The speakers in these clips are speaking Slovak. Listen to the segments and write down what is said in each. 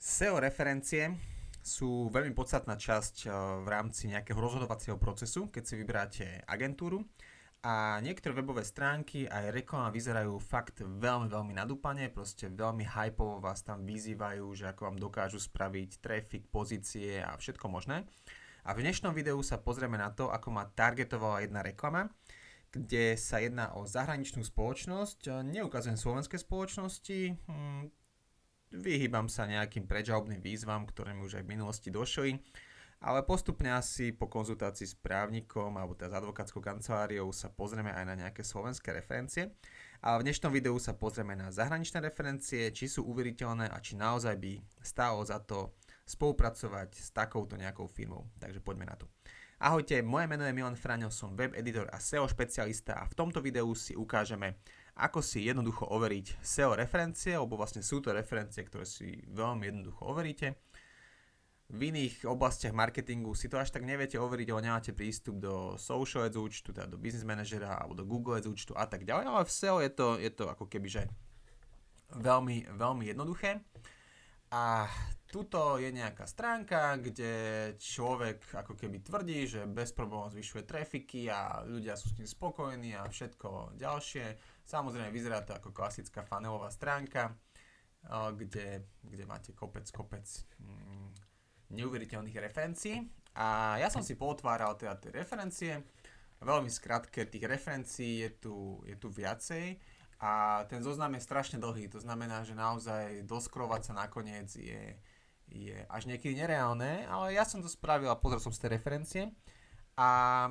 SEO referencie sú veľmi podstatná časť v rámci nejakého rozhodovacieho procesu, keď si vyberáte agentúru. A niektoré webové stránky aj reklama vyzerajú fakt veľmi, veľmi nadúpane, proste veľmi hypovo vás tam vyzývajú, že ako vám dokážu spraviť traffic, pozície a všetko možné. A v dnešnom videu sa pozrieme na to, ako ma targetovala jedna reklama, kde sa jedná o zahraničnú spoločnosť. Neukazujem slovenské spoločnosti, vyhýbam sa nejakým predžalobným výzvam, ktoré mi už aj v minulosti došli, ale postupne asi po konzultácii s právnikom alebo teda s advokátskou kanceláriou sa pozrieme aj na nejaké slovenské referencie. A v dnešnom videu sa pozrieme na zahraničné referencie, či sú uveriteľné a či naozaj by stálo za to spolupracovať s takouto nejakou firmou. Takže poďme na to. Ahojte, moje meno je Milan Fraňo, som web editor a SEO špecialista a v tomto videu si ukážeme, ako si jednoducho overiť SEO referencie, lebo vlastne sú to referencie, ktoré si veľmi jednoducho overíte. V iných oblastiach marketingu si to až tak neviete overiť, ale nemáte prístup do Social Ads účtu, teda do Business Managera alebo do Google Ads účtu a tak ďalej, ale v SEO je to ako keby že veľmi, veľmi jednoduché. A tuto je nejaká stránka, kde človek ako keby tvrdí, že bez problémov zvyšuje trafiky a ľudia sú s tým spokojní a všetko ďalšie. Samozrejme vyzerá to ako klasická funelová stránka, kde máte kopec neuveriteľných referencií. A ja som si pootváral teda tie referencie. Veľmi skratke, tých referencií je tu viacej. A ten zoznam je strašne dlhý, to znamená, že naozaj doskrovať sa nakoniec je až niekedy nereálne, ale ja som to spravil a pozrel som si tie referencie a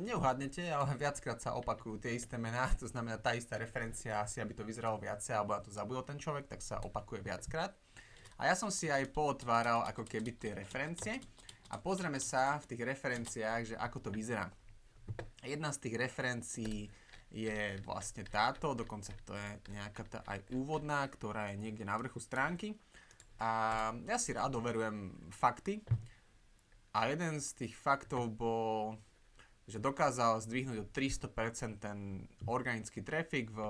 neuhádnete, ale viackrát sa opakujú tie isté mená, to znamená tá istá referencia, asi aby to vyzeralo viacej alebo na to zabudol ten človek, tak sa opakuje viackrát. A ja som si aj pootváral ako keby tie referencie a pozrieme sa v tých referenciách, že ako to vyzerá. Jedna z tých referencií je vlastne táto, dokonca to je nejaká tá aj úvodná, ktorá je niekde na vrchu stránky. A ja si rád overujem fakty. A jeden z tých faktov bol, že dokázal zdvihnúť o 300% ten organický trafik v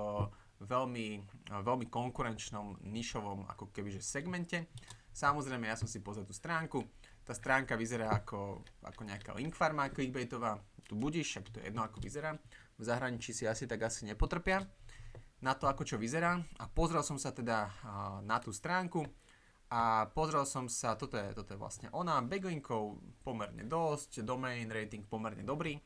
veľmi konkurenčnom nišovom ako kebyže segmente. Samozrejme, ja som si pozrel tú stránku. Tá stránka vyzerá ako nejaká link farma clickbaitová. Tu budíš, však to je jedno, ako vyzerá. V zahraničí si asi nepotrpia na to, ako čo vyzerá. A pozrel som sa teda na tú stránku a pozrel som sa, toto je vlastne ona, backlinkov pomerne dosť, domain rating pomerne dobrý,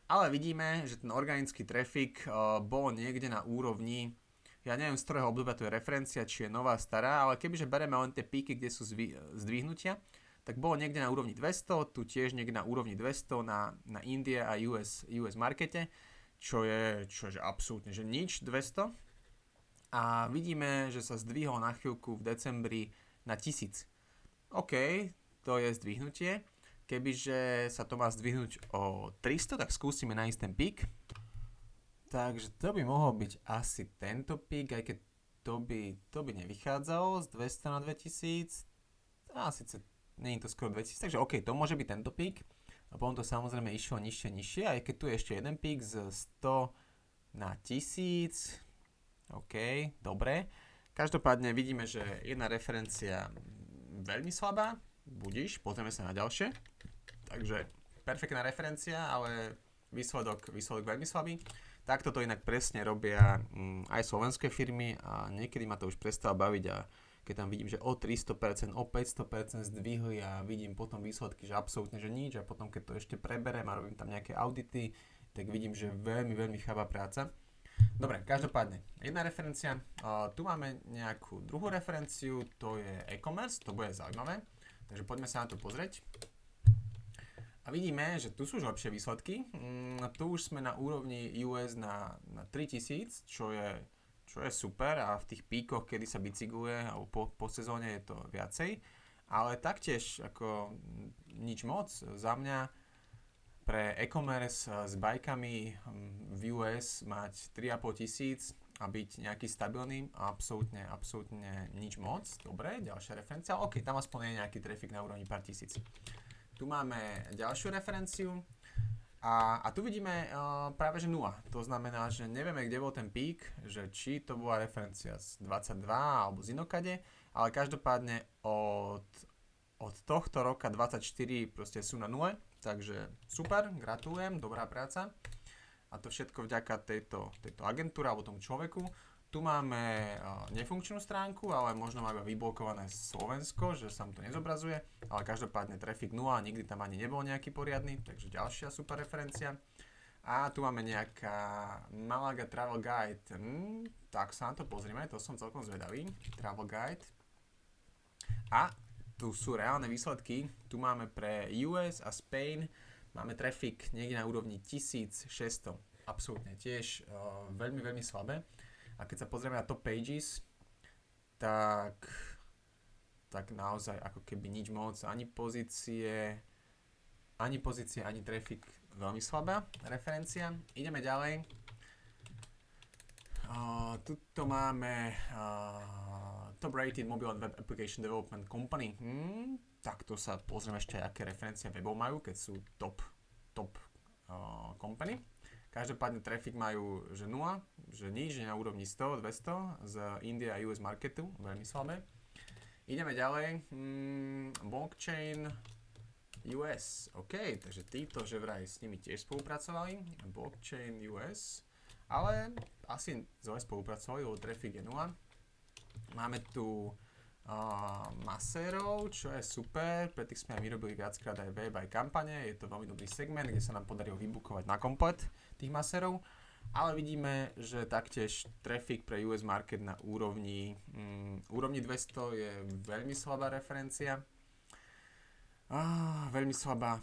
ale vidíme, že ten organický trafik bol niekde na úrovni, ja neviem z ktorého obdobia to je referencia, či je nová, stará, ale kebyže bereme len tie píky, kde sú zdvihnutia, tak bolo niekde na úrovni 200, tu tiež niekde na úrovni 200 na Indie a US markete, čo je absolútne že nič, 200. A vidíme, že sa zdvihol na chvíľku v decembri na 1000. OK, to je zdvihnutie. Kebyže sa to má zdvihnúť o 300, tak skúsime nájsť ten pík. Takže to by mohol byť asi tento pík, aj keď to by nevychádzalo z 200 na 2000. A síce nie je to skoro 2000, takže OK, to môže byť tento pík. A potom to samozrejme išlo nižšie, aj keď tu je ešte jeden pík z 100 na 1000. OK, dobre. Každopádne vidíme, že jedna referencia veľmi slabá, budíš, pozrieme sa na ďalšie. Takže perfektná referencia, ale výsledok veľmi slabý. Takto to inak presne robia aj slovenské firmy a niekedy ma to už prestáva baviť a keď tam vidím, že o 300%, o 500% zdvihli a vidím potom výsledky, že absolútne, že nič a potom keď to ešte preberem a robím tam nejaké audity, tak vidím, že veľmi chabá práca. Dobre, každopádne, jedna referencia, tu máme nejakú druhú referenciu, to je e-commerce, to bude zaujímavé, takže poďme sa na to pozrieť. A vidíme, že tu sú už lepšie výsledky, tu už sme na úrovni US na 3000, čo je super a v tých píkoch, kedy sa bicykluje alebo po sezóne je to viacej, ale taktiež ako nič moc za mňa pre e-commerce s bajkami v US mať 3500 a byť nejaký stabilný, absolútne nič moc. Dobre, ďalšia referencia, OK, tam aspoň je nejaký trafik na úrovni pár tisíc. Tu máme ďalšiu referenciu a tu vidíme práve že 0. To znamená, že nevieme, kde bol ten pík, že či to bola referencia z 22 alebo z inokade, ale každopádne od tohto roka 24 proste sú na nule, takže super, gratulujem, dobrá práca. A to všetko vďaka tejto agentúre alebo tomu človeku. Tu máme nefunkčnú stránku, ale možno má iba vyblokované Slovensko, že sa mu to nezobrazuje, ale každopádne traffic 0, nikdy tam ani nebol nejaký poriadny, takže ďalšia super referencia. A tu máme nejaká Malaga Travel Guide, tak sa na to pozrime, to som celkom zvedavý, Travel Guide. A tu sú reálne výsledky, tu máme pre US a Spain, máme traffic niekde na úrovni 1600, absolútne tiež veľmi, veľmi slabé. A keď sa pozrieme na top pages, tak naozaj ako keby nič moc, ani pozície, ani traffic, veľmi slabá referencia. Ideme ďalej. Tuto máme Top Rated Mobile and Web Application Development Company. Tak to sa pozrieme ešte, aké referencie webov majú, keď sú top company. Každopádne traffic majú, že 0, že nič, že na úrovni 100, 200 z India a US marketu, veľmi slabé. Ideme ďalej. Blockchain US, OK, takže títo, že vraj s nimi tiež spolupracovali. Blockchain US, ale asi zle spolupracovali, lebo traffic je 0. Máme tu masérov, čo je super, pre tých sme aj vyrobili viackrát aj web, aj kampane, je to veľmi dobrý segment, kde sa nám podarilo vybukovať na komplet tých masérov, ale vidíme, že taktiež traffic pre US market na úrovni 200 je veľmi slabá referencia, veľmi slabá,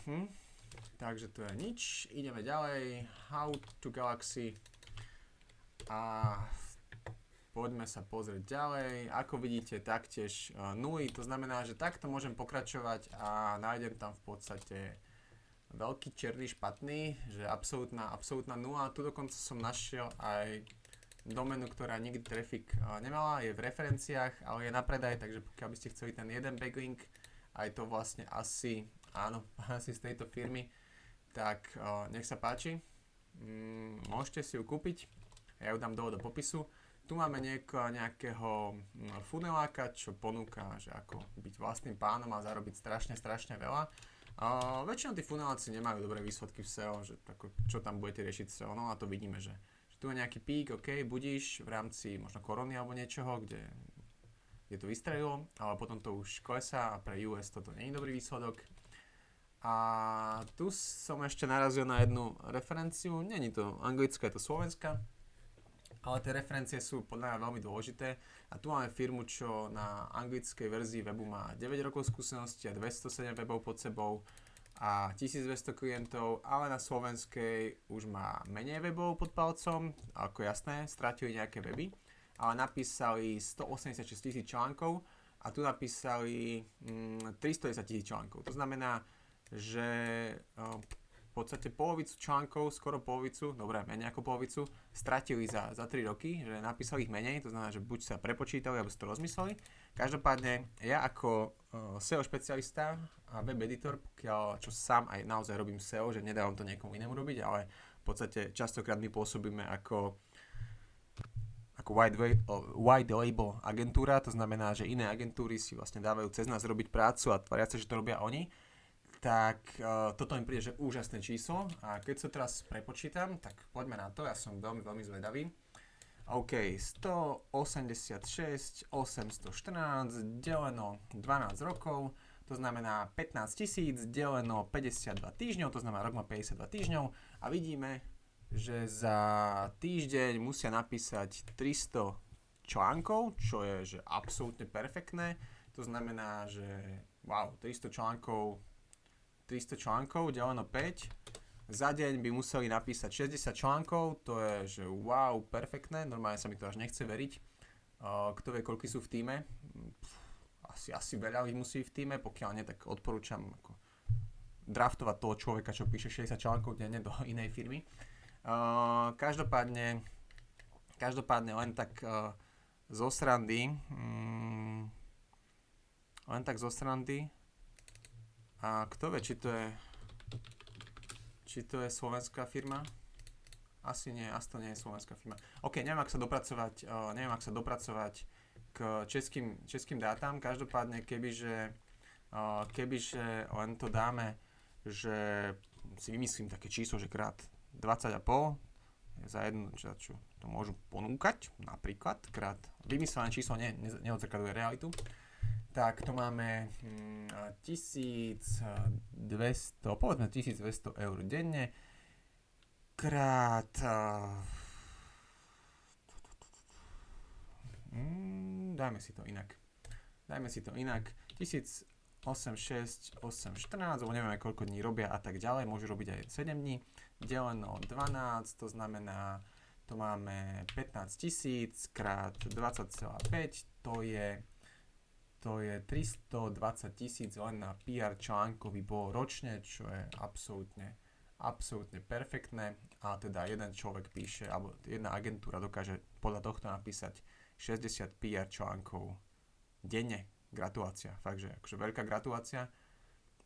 takže to je nič, ideme ďalej, How to Galaxy a poďme sa pozrieť ďalej. Ako vidíte, taktiež nuly, to znamená, že takto môžem pokračovať a nájdem tam v podstate veľký černý špatný, že absolútna nula. Tu dokonca som našiel aj domenu, ktorá nikdy traffic nemala, je v referenciách, ale je na predaj, takže pokiaľ by ste chceli ten jeden backlink, aj to vlastne asi, áno, asi z tejto firmy, tak nech sa páči. Môžete si ju kúpiť, ja ju dám dole do popisu. Tu máme nejakého funeláka, čo ponúka, že ako byť vlastným pánom a zarobiť strašne veľa. Väčšinou tí funeláci nemajú dobré výsledky v SEO, že tako, čo tam budete riešiť SEO, no a to vidíme, že tu je nejaký pík, OK, budíš v rámci možno korony alebo niečoho, kde to vystrelilo, ale potom to už klesá a pre US toto nie je dobrý výsledok. A tu som ešte narazil na jednu referenciu, nie je to anglická, je to slovenská. Ale tie referencie sú podľa mňa veľmi dôležité a tu máme firmu, čo na anglickej verzii webu má 9 rokov skúsenosti a 207 webov pod sebou a 1200 klientov, ale na slovenskej už má menej webov pod palcom, ako jasné, stratili nejaké weby, ale napísali 186 000 článkov a tu napísali 310 000 článkov. To znamená, že v podstate polovicu článkov, skoro polovicu, dobre, menej ako polovicu, stratili za 3 roky, že napísali ich menej, to znamená, že buď sa prepočítali, alebo si to rozmysleli. Každopádne, ja ako SEO špecialista a web editor, pokiaľ čo sám aj naozaj robím SEO, že nedávam to niekomu inému robiť, ale v podstate častokrát my pôsobíme ako wide label agentúra, to znamená, že iné agentúry si vlastne dávajú cez nás robiť prácu a tvária sa, že to robia oni. Tak toto mi príde, že úžasné číslo a keď sa teraz prepočítam, tak poďme na to, ja som veľmi zvedavý. OK, 186 814 deleno 12 rokov, to znamená 15 000 deleno 52 týždňov, to znamená rok má 52 týždňov a vidíme, že za týždeň musia napísať 300 článkov, čo je že absolútne perfektné, to znamená, že wow, 300 článkov deleno 5. Za deň by museli napísať 60 článkov, to je, že wow, perfektné, normálne sa mi to až nechce veriť. Kto vie, koľky sú v týme? Asi veľa ich musí v týme, pokiaľ nie, tak odporúčam ako draftovať toho človeka, čo píše 60 článkov denne do inej firmy. Každopádne len tak zo srandy, a kto vie, či to je slovenská firma? Asi nie, asi to nie je slovenská firma. OK, neviem, ak sa dopracovať k českým dátam. Každopádne, kebyže len to dáme, že si vymyslím také číslo, že krát 20,5 za jednu, čo to môžu ponúkať, napríklad, krát vymyslené číslo neodzrkadluje realitu, tak to máme 1200, povedzme 1200 eur denne, krát dajme si to inak 1806, 814, lebo nevieme koľko dní robia a tak ďalej, môžu robiť aj 7 dní, deleno 12, to znamená, to máme 15 000 krát 20,5, to je 320 000 len na PR článkovi bolo ročne, čo je absolútne perfektné, a teda jeden človek píše, alebo jedna agentúra dokáže podľa tohto napísať 60 PR článkov denne. Gratulácia, fakt, že akože veľká gratulácia.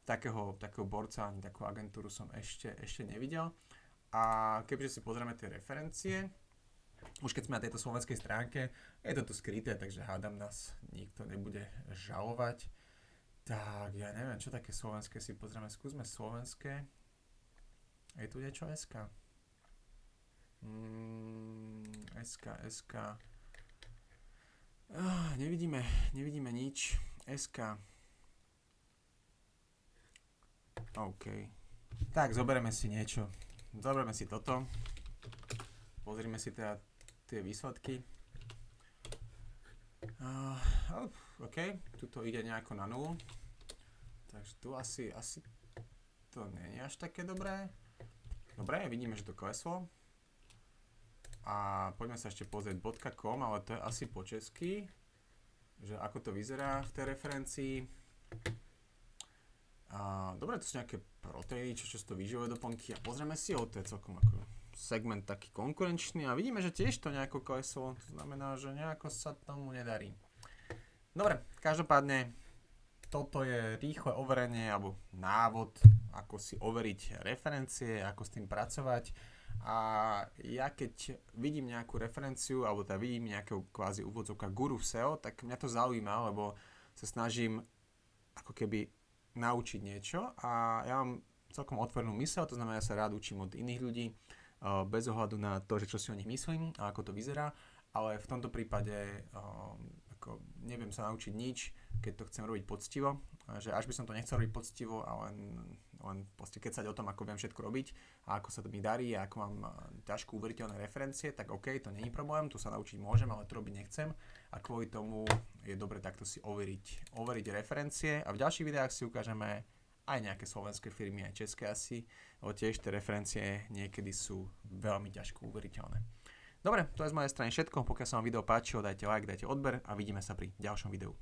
Takého borca ani takú agentúru som ešte nevidel. A kebyže si pozrieme tie referencie, už keď sme na tejto slovenskej stránke, je to tu skryté, takže hádam nás nikto nebude žalovať. Tak, ja neviem, čo také slovenské si pozrieme. Skúsme slovenské. Je tu niečo SK? SK. Nevidíme nič. SK. OK. Tak, zoberieme si niečo. Zoberieme si toto. Pozrime si teda tie výsledky. OK, tuto ide nejako na nulu. Takže tu asi to nie je až také dobré. Dobre, vidíme, že to kleslo. A poďme sa ešte pozrieť .com, ale to je asi po česky, že ako to vyzerá v tej referencii. Dobre, to sú nejaké proteíny, čo sú to výživové doplnky, a pozrieme si ho, to je celkom ako segment taký konkurenčný a vidíme, že tiež to nejako kleslo, to znamená, že nejako sa tomu nedarí. Dobre, každopádne toto je rýchle overenie alebo návod, ako si overiť referencie, ako s tým pracovať. A ja keď vidím nejakú referenciu, alebo teda vidím nejakého kvázi úvodzovka guru v SEO, tak mňa to zaujíma, lebo sa snažím ako keby naučiť niečo a ja mám celkom otvorenú myseľ, to znamená, ja sa rád učím od iných ľudí, bez ohľadu na to, že čo si o nich myslím a ako to vyzerá, ale v tomto prípade ako neviem sa naučiť nič, keď to chcem robiť poctivo, že až by som to nechcel robiť poctivo a len proste kecať o tom, ako viem všetko robiť a ako sa to mi darí a ako mám ťažko uveriteľné referencie, tak OK, to není problém, tu sa naučiť môžem, ale to robiť nechcem a kvôli tomu je dobre takto si overiť referencie a v ďalších videách si ukážeme aj nejaké slovenské firmy, aj české asi, lebo tiež tie referencie niekedy sú veľmi ťažko uveriteľné. Dobre, to je z mojej strany všetko, pokiaľ sa vám video páčilo, dajte like, dajte odber a vidíme sa pri ďalšom videu.